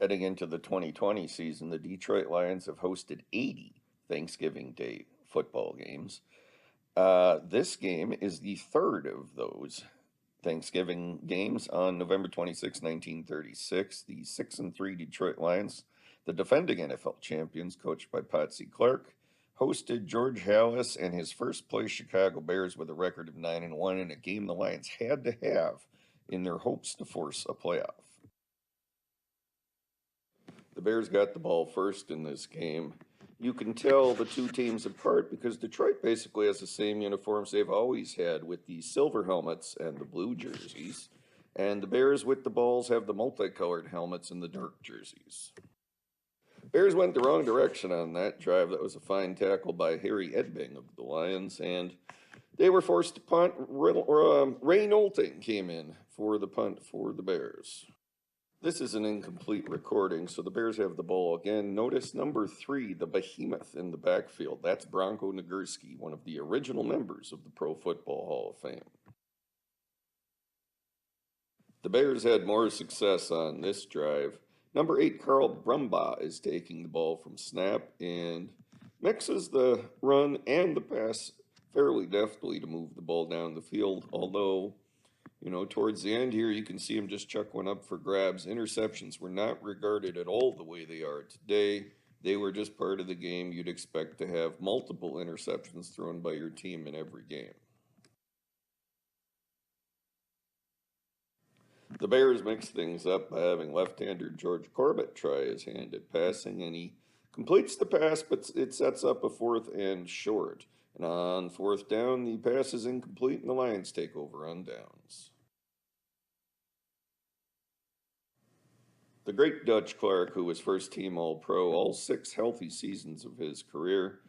Heading into the 2020 season, the Detroit Lions have hosted 80 Thanksgiving Day football games. This game is the third of those Thanksgiving games on November 26, 1936. The 6-3 Detroit Lions, the defending NFL champions, coached by Patsy Clark, hosted George Halas and his first place Chicago Bears with a record of 9-1 in a game the Lions had to have in their hopes to force a playoff. The Bears got the ball first in this game. You can tell the two teams apart because Detroit basically has the same uniforms they've always had with the silver helmets and the blue jerseys. And the Bears with the balls have the multicolored helmets and the dark jerseys. Bears went the wrong direction on that drive. That was a fine tackle by Harry Edbing of the Lions, and they were forced to punt. Ray Nolting came in for the punt for the Bears. This is an incomplete recording, so the Bears have the ball again. Notice number 3, the behemoth in the backfield. That's Bronco Nagurski, one of the original members of the Pro Football Hall of Fame. The Bears had more success on this drive. Number 8, Carl Brumbaugh, is taking the ball from snap and mixes the run and the pass fairly deftly to move the ball down the field, although towards the end here, you can see him just chuck one up for grabs. Interceptions were not regarded at all the way they are today. They were just part of the game. You'd expect to have multiple interceptions thrown by your team in every game. The Bears mix things up by having left-hander George Corbett try his hand at passing, and he completes the pass, but it sets up a 4th and short. And on 4th down, the pass is incomplete, and the Lions take over on downs. The great Dutch Clark, who was first-team All-Pro all 6 healthy seasons of his career,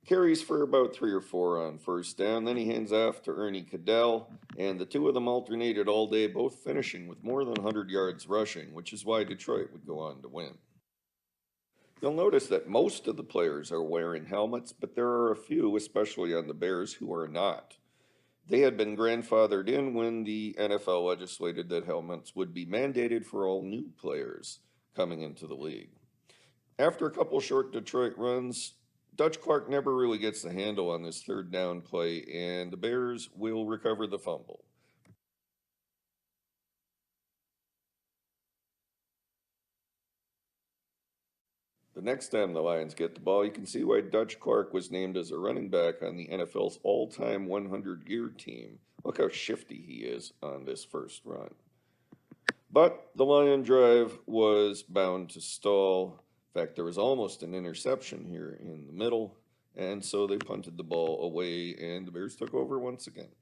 carries for about 3 or 4 on 1st down. Then he hands off to Ernie Cadell, and the two of them alternated all day, both finishing with more than 100 yards rushing, which is why Detroit would go on to win. You'll notice that most of the players are wearing helmets, but there are a few, especially on the Bears, who are not. They had been grandfathered in when the NFL legislated that helmets would be mandated for all new players coming into the league. After a couple short Detroit runs, Dutch Clark never really gets the handle on this 3rd down play, and the Bears will recover the fumble. The next time the Lions get the ball, you can see why Dutch Clark was named as a running back on the NFL's all-time 100-year team. Look how shifty he is on this first run. But the Lion drive was bound to stall. In fact, there was almost an interception here in the middle, and so they punted the ball away, and the Bears took over once again.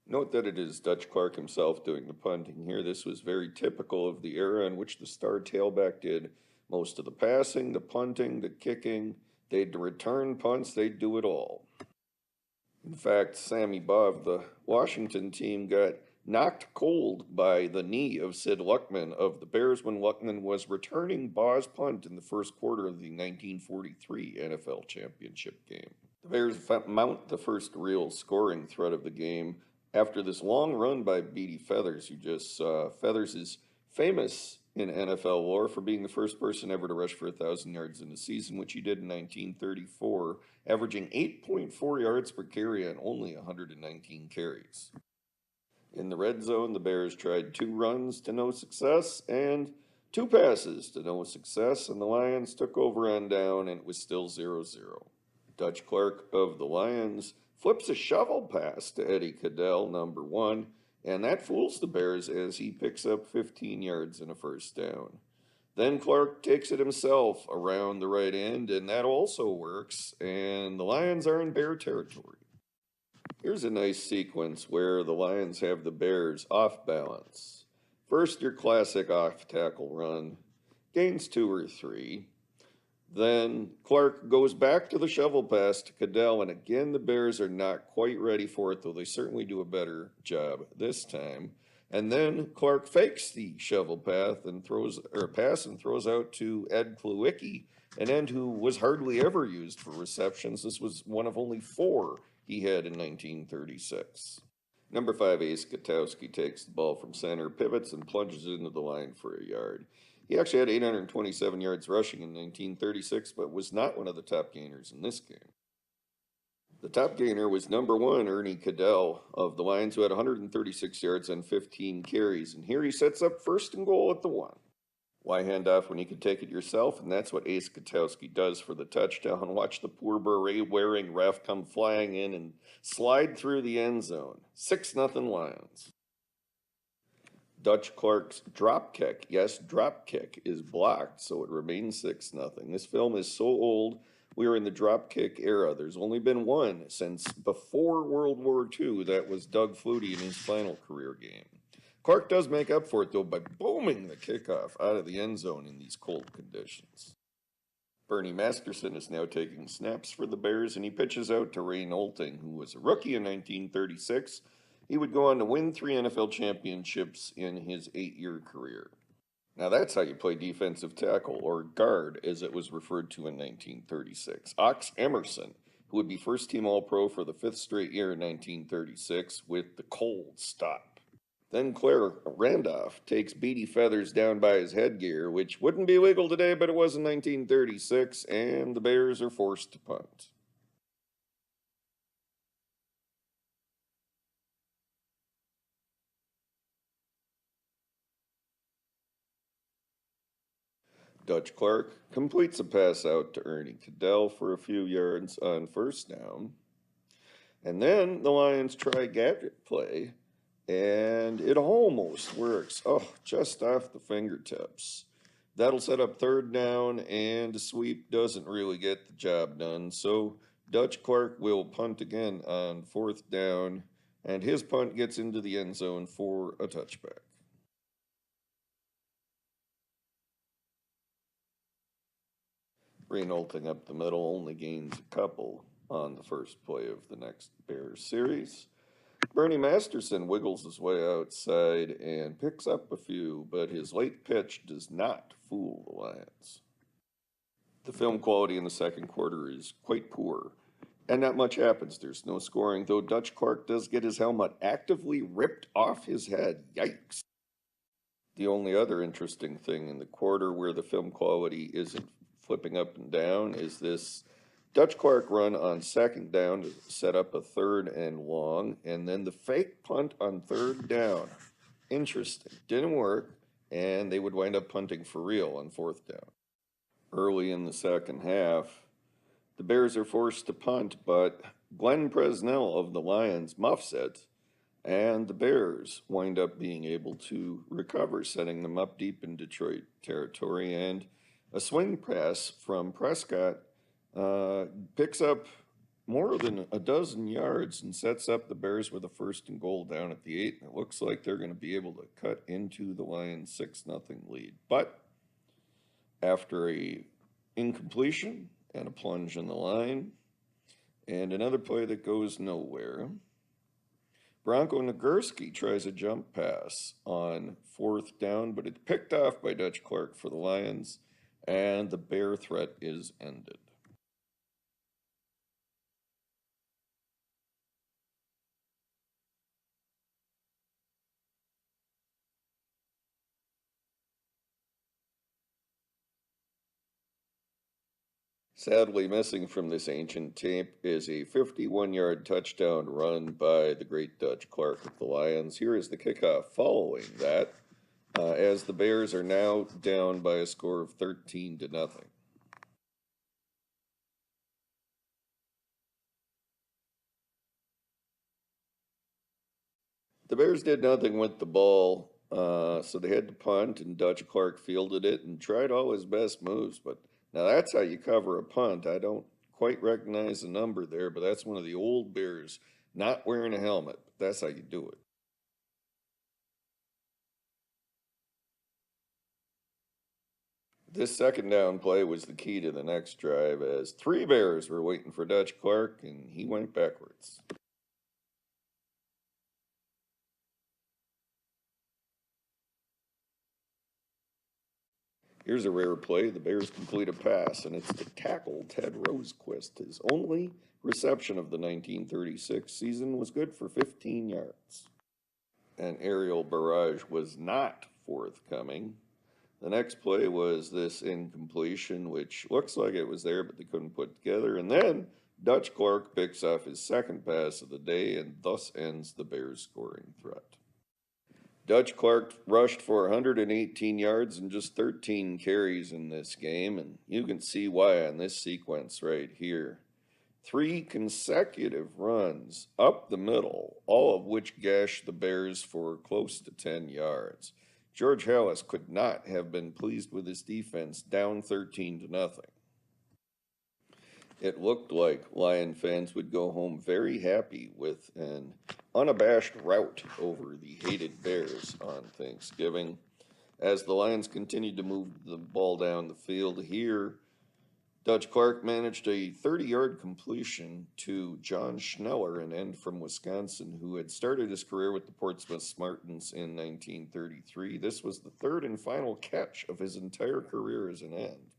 Note that it is Dutch Clark himself doing the punting here. This was very typical of the era in which the star tailback did most of the passing, the punting, the kicking. They'd return punts, they'd do it all. In fact, Sammy Baugh of the Washington team got knocked cold by the knee of Sid Luckman of the Bears when Luckman was returning Baugh's punt in the first quarter of the 1943 NFL championship game. The Bears mount the first real scoring threat of the game after this long run by Beatty Feathers, who just saw. Feathers is famous in NFL lore for being the first person ever to rush for 1,000 yards in a season, which he did in 1934, averaging 8.4 yards per carry on only 119 carries. In the red zone, the Bears tried 2 runs to no success and 2 passes to no success, and the Lions took over on down, and it was still 0-0. Dutch Clark of the Lions flips a shovel pass to Eddie Cadell, number 1, and that fools the Bears as he picks up 15 yards and a 1st down. Then Clark takes it himself around the right end, and that also works, and the Lions are in Bear territory. Here's a nice sequence where the Lions have the Bears off balance. First, your classic off-tackle run, gains 2 or 3. Then Clark goes back to the shovel pass to Cadell, and again the Bears are not quite ready for it, though they certainly do a better job this time. And then Clark fakes the shovel pass and throws out to Ed Klawicki, an end who was hardly ever used for receptions. This was one of only 4 he had in 1936. Number 5, Ace Katowski takes the ball from center, pivots, and plunges into the line for a yard. He actually had 827 yards rushing in 1936, but was not one of the top gainers in this game. The top gainer was number 1, Ernie Cadell of the Lions, who had 136 yards on 15 carries. And here he sets up first and goal at the 1. Why hand off when you can take it yourself? And that's what Ace Katowski does for the touchdown. Watch the poor beret-wearing ref come flying in and slide through the end zone. 6-0 Lions. Dutch Clark's drop kick, yes, drop kick, is blocked, so it remains 6-0. This film is so old, we are in the drop kick era. There's only been one since before World War II. That was Doug Flutie in his final career game. Clark does make up for it, though, by booming the kickoff out of the end zone in these cold conditions. Bernie Masterson is now taking snaps for the Bears, and he pitches out to Ray Nolting, who was a rookie in 1936. He would go on to win 3 NFL championships in his 8-year career. Now that's how you play defensive tackle, or guard, as it was referred to in 1936. Ox Emerson, who would be first-team All-Pro for the 5th straight year in 1936 with the cold stop. Then Claire Randolph takes Beady Feathers down by his headgear, which wouldn't be legal today, but it was in 1936, and the Bears are forced to punt. Dutch Clark completes a pass out to Ernie Cadell for a few yards on first down. And then the Lions try gadget play, and it almost works. Oh, just off the fingertips. That'll set up third down, and a sweep doesn't really get the job done. So Dutch Clark will punt again on fourth down, and his punt gets into the end zone for a touchback. Reynolting up the middle only gains a couple on the first play of the next Bears series. Bernie Masterson wiggles his way outside and picks up a few, but his late pitch does not fool the Lions. The film quality in the second quarter is quite poor, and not much happens. There's no scoring, though Dutch Clark does get his helmet actively ripped off his head. Yikes. The only other interesting thing in the quarter where the film quality isn't flipping up and down is this Dutch Clark run on second down to set up a third and long, and then the fake punt on third down. Interesting. Didn't work, and they would wind up punting for real on fourth down. Early in the second half, the Bears are forced to punt, but Glenn Presnell of the Lions muffs it, and the Bears wind up being able to recover, setting them up deep in Detroit territory, and a swing pass from Prescott picks up more than a dozen yards and sets up the Bears with a first and goal down at the 8. And it looks like they're going to be able to cut into the Lions' 6-0 lead. But after a incompletion and a plunge in the line and another play that goes nowhere, Bronco Nagurski tries a jump pass on fourth down, but it's picked off by Dutch Clark for the Lions, and the Bear threat is ended. Sadly, missing from this ancient tape is a 51-yard touchdown run by the great Dutch Clark of the Lions. Here is the kickoff following that, as the Bears are now down by a score of 13-0. The Bears did nothing with the ball, so they had to punt, and Dutch Clark fielded it and tried all his best moves. But now that's how you cover a punt. I don't quite recognize the number there, but that's one of the old Bears not wearing a helmet. But that's how you do it. This second down play was the key to the next drive, as 3 Bears were waiting for Dutch Clark, and he went backwards. Here's a rare play. The Bears complete a pass, and it's to tackle Ted Rosequist. His only reception of the 1936 season was good for 15 yards. An aerial barrage was not forthcoming. The next play was this incompletion, which looks like it was there, but they couldn't put together. And then Dutch Clark picks off his second pass of the day and thus ends the Bears' scoring threat. Dutch Clark rushed for 118 yards and just 13 carries in this game, and you can see why on this sequence right here. 3 consecutive runs up the middle, all of which gashed the Bears for close to 10 yards. George Halas could not have been pleased with his defense, down 13-0. It looked like Lion fans would go home very happy with an unabashed rout over the hated Bears on Thanksgiving. As the Lions continued to move the ball down the field here, Dutch Clark managed a 30-yard completion to John Schneller, an end from Wisconsin, who had started his career with the Portsmouth Smartans in 1933. This was the third and final catch of his entire career as an end,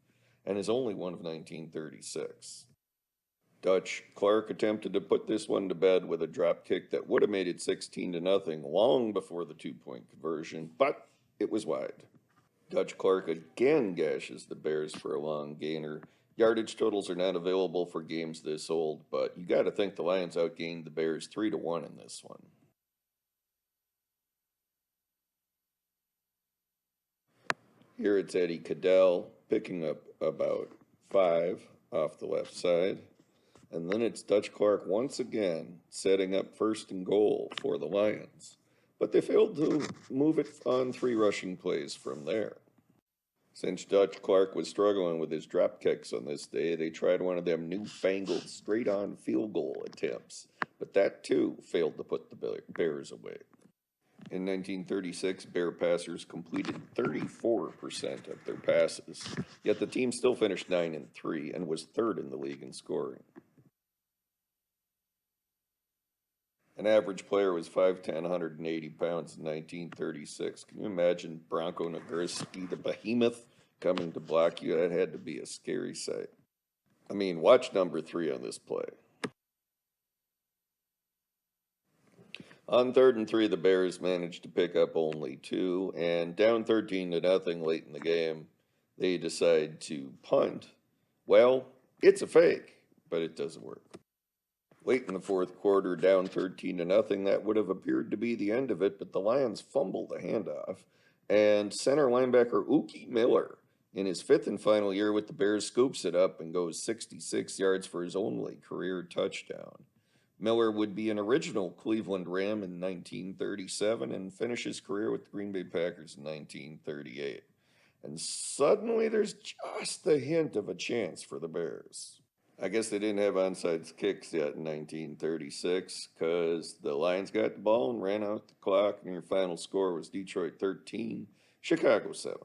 and his only one of 1936. Dutch Clark attempted to put this one to bed with a drop kick that would have made it 16-0 long before the 2-point conversion, but it was wide. Dutch Clark again gashes the Bears for a long gainer. Yardage totals are not available for games this old, but you got to think the Lions outgained the Bears 3-1 in this one. Here it's Eddie Cadell picking up about 5 off the left side. And then it's Dutch Clark once again setting up first and goal for the Lions. But they failed to move it on 3 rushing plays from there. Since Dutch Clark was struggling with his drop kicks on this day, they tried one of them newfangled straight-on field goal attempts. But that, too, failed to put the Bears away. In 1936, Bear passers completed 34% of their passes, yet the team still finished 9-3 and was third in the league in scoring. An average player was 5'10", 180 pounds in 1936. Can you imagine Bronco Nagurski, the behemoth, coming to block you? That had to be a scary sight. I mean, watch number 3 on this play. On 3rd and 3, the Bears managed to pick up only 2, and down 13-0 late in the game, they decide to punt. Well, it's a fake, but it doesn't work. Late in the 4th quarter, down 13-0, that would have appeared to be the end of it, but the Lions fumbled the handoff, and center linebacker Uki Miller, in his 5th and final year with the Bears, scoops it up and goes 66 yards for his only career touchdown. Miller would be an original Cleveland Ram in 1937 and finish his career with the Green Bay Packers in 1938. And suddenly there's just the hint of a chance for the Bears. I guess they didn't have onside kicks yet in 1936 because the Lions got the ball and ran out the clock, and your final score was Detroit 13, Chicago 7.